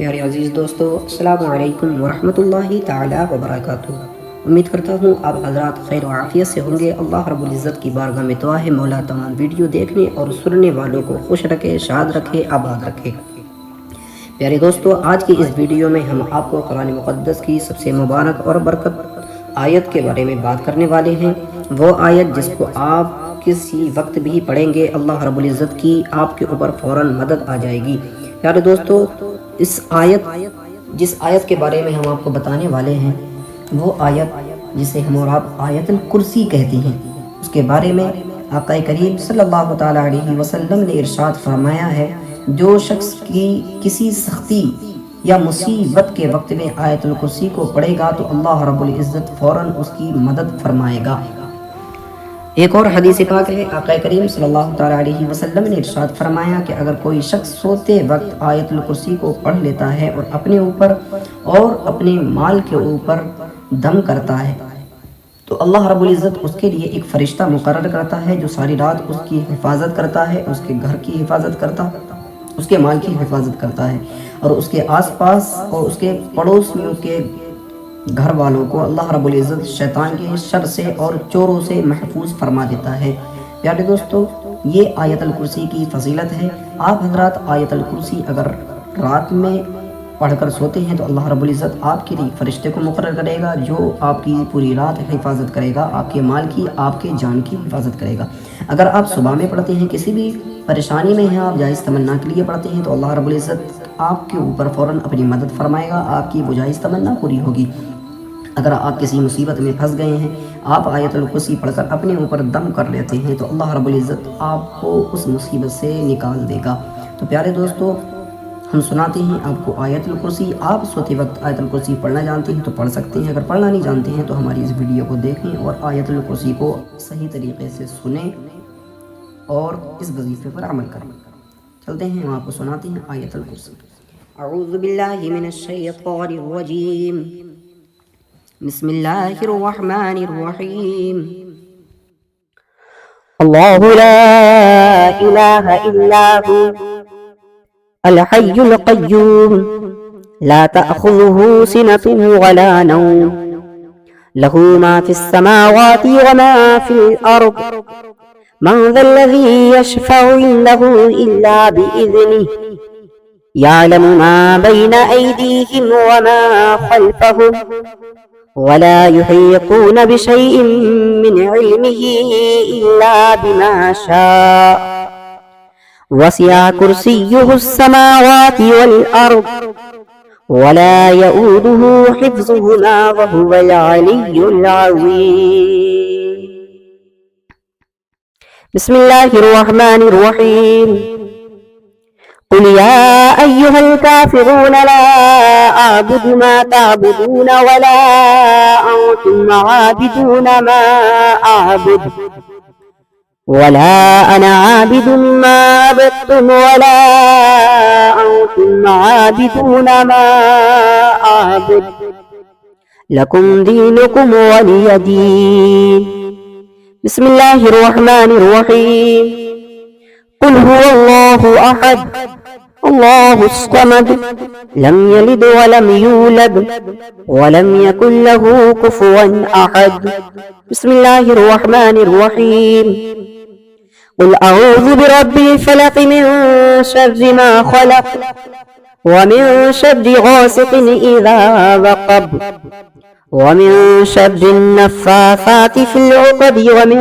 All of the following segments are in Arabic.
پیارے عزیز دوستو، السلام علیکم ورحمۃ اللہ تعالی وبرکاتہ۔ امید کرتا ہوں آپ حضرات خیر و عافیت سے ہوں گے۔ اللہ رب العزت کی بارگاہ میں دعا ہے مولا تمام ویڈیو دیکھنے اور سننے والوں کو خوش رکھے، شاد رکھے، آباد رکھے۔ پیارے دوستو، آج کی اس ویڈیو میں ہم آپ کو قرآن مقدس کی سب سے مبارک اور برکت آیت کے بارے میں بات کرنے والے ہیں۔ وہ آیت جس کو آپ کسی وقت بھی پڑھیں گے، اللہ رب العزت کی آپ کے اوپر فوراً مدد آ جائے گی۔ پیارے دوستو، جس آیت کے بارے میں ہم آپ کو بتانے والے ہیں، وہ آیت جسے ہم اور آپ آیت الکرسی کہتے ہیں، اس کے بارے میں آقا کریم صلی اللہ تعالیٰ علیہ وسلم نے ارشاد فرمایا ہے، جو شخص کی کسی سختی یا مصیبت کے وقت میں آیت الکرسی کو پڑھے گا تو اللہ رب العزت فوراً اس کی مدد فرمائے گا۔ ایک اور حدیث پاک ہے، آقا کریم صلی اللہ تعالیٰ علیہ وسلم نے ارشاد فرمایا کہ اگر کوئی شخص سوتے وقت آیت الکرسی کو پڑھ لیتا ہے اور اپنے اوپر اور اپنے مال کے اوپر دم کرتا ہے تو اللہ رب العزت اس کے لیے ایک فرشتہ مقرر کرتا ہے جو ساری رات اس کی حفاظت کرتا ہے، اس کے گھر کی حفاظت کرتا ہے، اس کے مال کی حفاظت کرتا ہے، اور اس کے آس پاس اور اس کے پڑوسیوں کے گھر والوں کو اللہ رب العزت شیطان کے شر سے اور چوروں سے محفوظ فرما دیتا ہے۔ پیارے دوستو، یہ آیت الکرسی کی فضیلت ہے۔ آپ حضرات آیت الکرسی اگر رات میں پڑھ کر سوتے ہیں تو اللہ رب العزت آپ کے لیے فرشتے کو مقرر کرے گا جو آپ کی پوری رات حفاظت کرے گا، آپ کے مال کی، آپ کے جان کی حفاظت کرے گا۔ اگر آپ صبح میں پڑھتے ہیں، کسی بھی پریشانی میں ہیں، آپ جائز تمنا کے لیے پڑھتے ہیں تو اللہ رب العزت آپ کے اوپر فوراً اپنی مدد فرمائے گا، آپ کی وہ جائز تمنا پوری ہوگی۔ اگر آپ کسی مصیبت میں پھنس گئے ہیں، آپ آیت الکرسی پڑھ کر اپنے اوپر دم کر لیتے ہیں تو اللہ رب العزت آپ کو اس مصیبت سے نکال دے گا۔ تو پیارے دوستو، ہم سناتے ہیں آپ کو آیت الکرسی۔ آپ سوتے وقت آیت الکرسی پڑھنا جانتے ہیں تو پڑھ سکتے ہیں، اگر پڑھنا نہیں جانتے ہیں تو ہماری اس ویڈیو کو دیکھیں اور آیت الکرسی کو صحیح طریقے سے سنیں اور اس وظیفے پر عمل کریں۔ چلتے ہیں، ہم آپ کو سناتے ہیں آیت الکرسی۔ اعوذ باللہ من الشیطان الرجیم، بسم اللہ الرحمن الرحیم۔ اللہ لا الہ الا ہو الحی القیوم لا تأخذه سنة ولا نوم له ما في السماوات وما في الأرض من ذا الذي يشفع عنده إلا بإذنه يعلم ما بين أيديهم وما خلفهم ولا يحيطون بشيء من علمه إلا بما شاء وسع كرسيه السماوات والأرض ولا يؤوده حفظهما وهو العلي العظيم۔ بسم الله الرحمن الرحيم۔ قل يا أيها الكافرون لا أعبد ما تعبدون ولا أنتم عابدون ما أعبد ولا أنا عابد ما عبدتم ولا أنتم عابدون ما أعبد لكم دينكم ولي دين۔ بسم الله الرحمن الرحيم۔ قل هو الله أحد الله الصمد لم يلد ولم يولد ولم يكن له كفوا أحد۔ بسم الله الرحمن الرحيم۔ قل أعوذ برب الفلق من شر ما خلق ومن شر غاسق إذا وقب ومن شر النفاثات في العقد ومن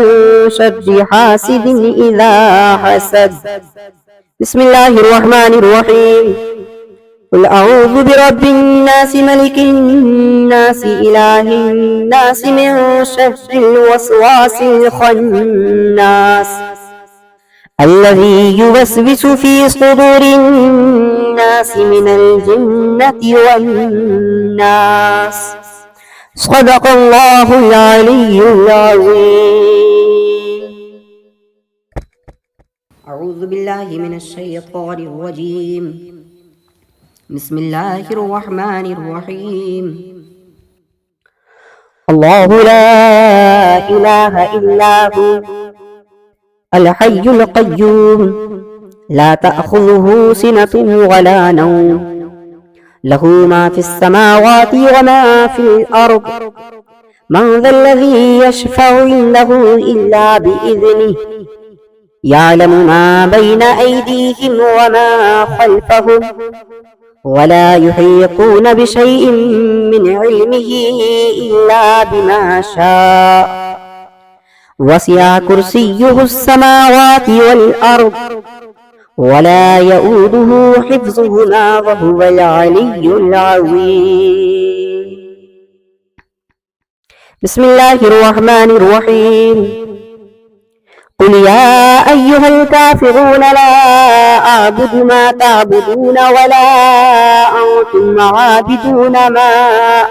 شر حاسد إذا حسد۔ بسم الله الرحمن الرحيم۔ قل أعوذ برب الناس ملك الناس إله الناس من شر الوسواس الخناس الذي يوسوس في صدور الناس من الجنة والناس۔ صدق اللہ العلی العظیم۔ اعوذ باللہ من الشیطان الرجیم، بسم اللہ الرحمن الرحیم۔ اللہ لا الہ الا ہو الحی القیوم لا تأخذه سنة ولا نوم له ما في السماوات وما في الأرض من ذا الذي يشفع عنده إلا بإذنه يعلم ما بين أيديهم وما خلفهم ولا يحيطون بشيء من علمه إلا بما شاء وسع كرسيه السماوات والأرض ولا يؤوده حفظهما وهو العلي العظيم. بسم الله الرحمن الرحيم. قل يا أيها الكافرون لا أعبد ما تعبدون ولا أنتم عابدون ما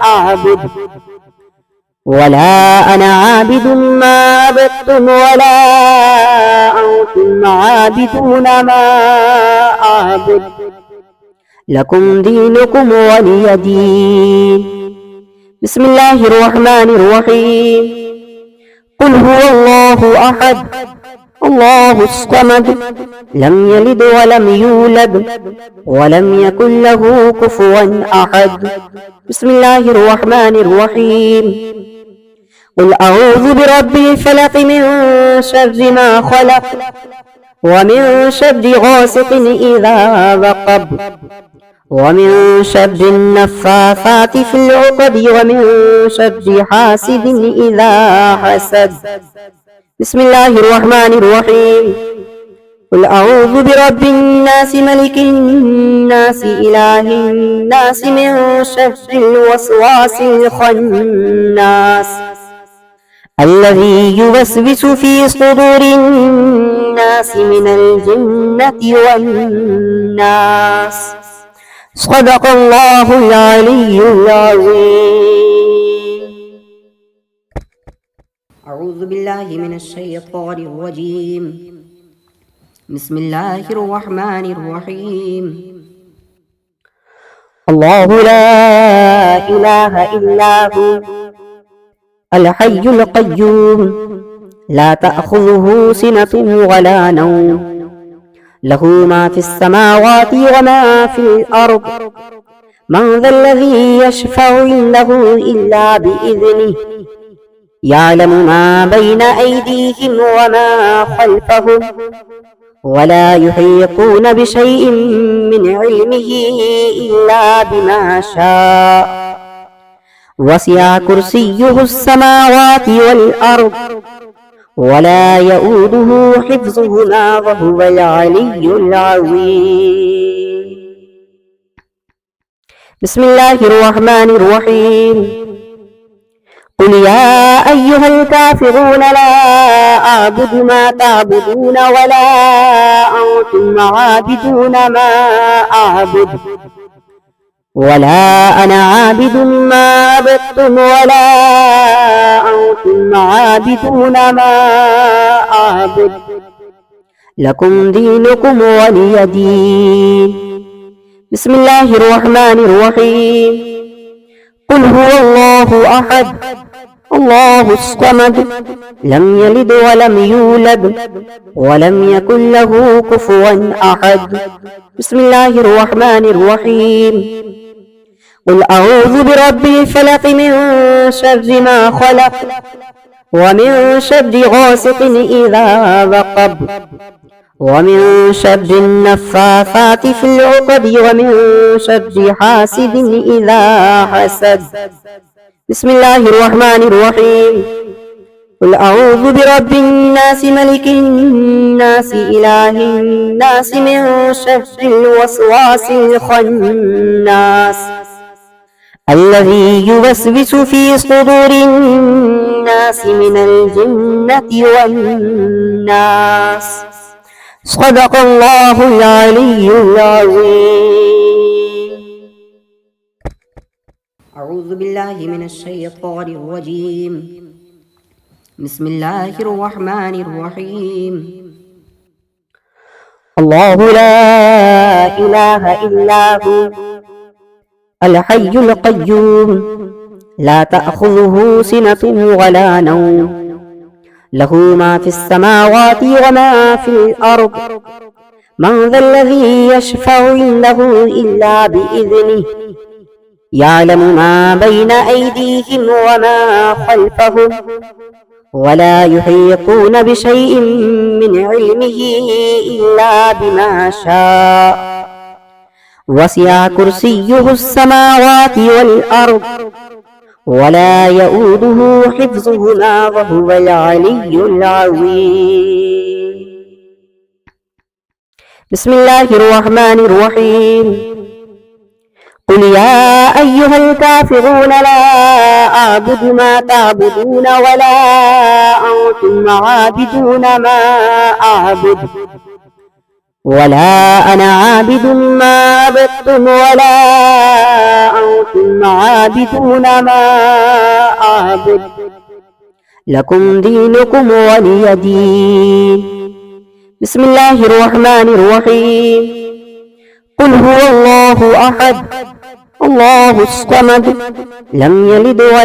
أعبد ولا أنا عابد ما عبدتم ولا أنتم عابدون ما أعبد لكم دينكم ولي دين. بسم الله الرحمن الرحيم. قل هو الله أحد الله الصمد لم يلد ولم يولد ولم يكن له كفوا أحد. بسم الله الرحمن الرحيم. قل أعوذ برب الفلق من شر ما خلق ومن شر غاسق إذا وقب ومن شر النفاثات في العقد ومن شر حاسد إذا حسد. بسم الله الرحمن الرحيم. قل أعوذ برب الناس ملك الناس إله الناس من شر الوسواس الخناس الذي يوسوس في صدور الناس من الجنة والناس. صدق الله العلي العظيم. أعوذ بالله من الشيطان الرجيم. بسم الله الرحمن الرحيم. الله لا إله إلا هو الحي القيوم لا تأخذه سنة ولا نوم له ما في السماوات وما في الأرض من ذا الذي يشفع عنده إلا بإذنه يعلم ما بين أيديهم وما خلفهم ولا يحيطون بشيء من علمه إلا بما شاء وسع كرسيه السماوات والأرض ولا يؤوده حفظهما وهو العلي العظيم. بسم الله الرحمن الرحيم. قل يا أيها الكافرون لا أعبد ما تعبدون ولا أنتم عابدون ما أعبد ولا أنا عابد ما عبدتم ولا أنتم عابدون ما أعبد لكم دينكم ولي دين. بسم الله الرحمن الرحيم. قل هو الله أحد الله الصمد لم يلد ولم يولد ولم يكن له كفوا أحد. بسم الله الرحمن الرحيم. قل أعوذ برب الفلق من شر ما خلق ومن شر غاسق إذا وقب ومن شر النفاثات في العقد ومن شر حاسد إذا حسد. بسم الله الرحمن الرحيم. قل أعوذ برب الناس ملك الناس إله الناس من شر الوسواس الخناس الذي يوسوس في صدور الناس من الجنة والناس. صدق الله العلي العظيم. أعوذ بالله من الشيطان الرجيم. بسم الله الرحمن الرحيم. الله لا إله إلا هو الحي القيوم لا تأخذه سنة ولا نوم له ما في السماوات وما في الأرض من ذا الذي يشفع عنده إلا بإذنه يعلم ما بين أيديهم وما خلفهم ولا يحيطون بشيء من علمه إلا بما شاء وسع كرسيه السماوات والأرض ولا يؤوده حفظهما وهو العلي العظيم. بسم الله الرحمن الرحيم. قل يا أيها الكافرون لا أعبد ما تعبدون ولا أنتم عابدون ما أعبد ولا أنا عابد ما عبدتم ولا أنتم عابدون ما أعبد لكم دينكم ولي دين. بسم الله الرحمن الرحيم. قل هو الله أحد الله الصمد لم يلد ولم